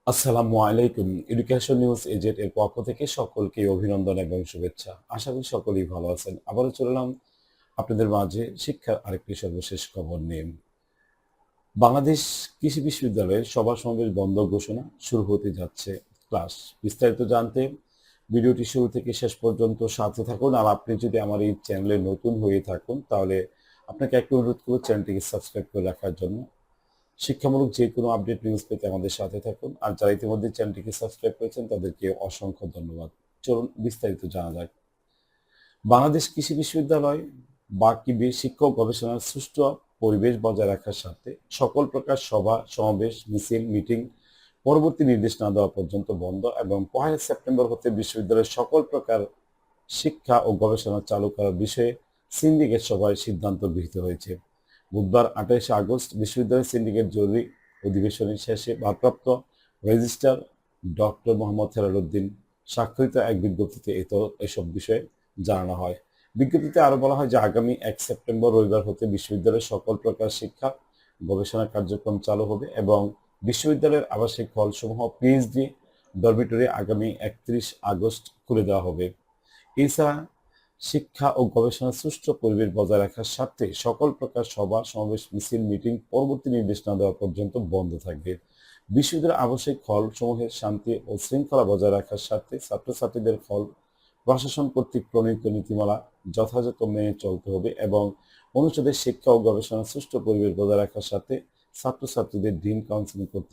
আসসালামু আলাইকুম। Education news agent এর পক্ষ থেকে সকলকে অভিনন্দন এবং শুভেচ্ছা। আশা করি সকলেই ভালো আছেন। আবারও চলে এলাম আপনাদের মাঝে শিক্ষার আরেকটি সর্বশেষ খবর নিয়ে। বাংলাদেশ কৃষি বিশ্ববিদ্যালয়ের সভা সমাবেশ বন্ধ ঘোষণা, শুরু হতে যাচ্ছে ক্লাস। বিস্তারিত জানতে ভিডিওটি শুরু থেকে শেষ পর্যন্ত সাথে থাকুন। আর আপনি যদি আমার এই চ্যানেলে নতুন হয়ে থাকুন তাহলে আপনাকে একটু অনুরোধ করব চ্যানেলটিকে সাবস্ক্রাইব করে রাখার জন্য। শিক্ষামূলক যে কোনো আপডেট নিউজ পেতে আমাদের সাথে থাকুন। আর যারা ইতিমধ্যে চ্যানেলটিকে সাবস্ক্রাইব করেছেন তাদেরকে অসংখ্য ধন্যবাদ। চলুন বিস্তারিত জানা যাক। বাংলাদেশ কৃষি বিশ্ববিদ্যালয় বা কিবি শিক্ষা ও গবেষণার সুষ্ঠু পরিবেশ বজায় রাখার স্বার্থে সকল প্রকার সভা সমাবেশ মিছিল মিটিং পরবর্তী নির্দেশ না দেওয়া পর্যন্ত বন্ধ এবং ১ সেপ্টেম্বর হতে বিশ্ববিদ্যালয়ের সকল প্রকার শিক্ষা ও গবেষণা চালু করার বিষয়ে সিন্ডিকেট সভায় সিদ্ধান্ত গৃহীত হয়েছে। বুধবার ২৮ আগস্ট বিশ্ববিদ্যালয় সিন্ডিকেট জরুরি অধিবেশনের শেষে ভারপ্রাপ্ত রেজিস্ট্রার ডক্টর মোহাম্মদ হেলাল উদ্দিন স্বাক্ষরিত এক বিজ্ঞপ্তিতে এসব বিষয়ে জানানো হয়। বিজ্ঞপ্তিতে আরো বলা হয় যে আগামী ১ সেপ্টেম্বর রবিবার হতে বিশ্ববিদ্যালয়ের সকল প্রকার শিক্ষা গবেষণা কার্যক্রম চালু হবে এবং বিশ্ববিদ্যালয়ের আবাসিক হলসমূহ পিএইচডি ডরমিটরি আগামী ৩১ আগস্ট খুলে দেওয়া হবে। এছাড়া শিক্ষা ও গবেষণার সুষ্ঠু পরিবেশ বজায় রাখার স্বার্থে সকল প্রকার সভা সমাবেশ মিছিল মিটিং পরবর্তী নির্দেশ না দেওয়া পর্যন্ত বন্ধ থাকবে। বিশ্ববিদ্যালয়ের আবাসিক হল সমূহের শান্তি ও শৃঙ্খলা বজায় রাখার স্বার্থে ছাত্রছাত্রীদের হল প্রশাসন কর্তৃক প্রণীত নীতিমালা যথাযথ মেনে চলতে হবে এবং অনুষদের শিক্ষা ও গবেষণার সুষ্ঠু পরিবেশ বজায় রাখার সাথে ছাত্রছাত্রীদের ডিন কাউন্সিলিং কর্তৃক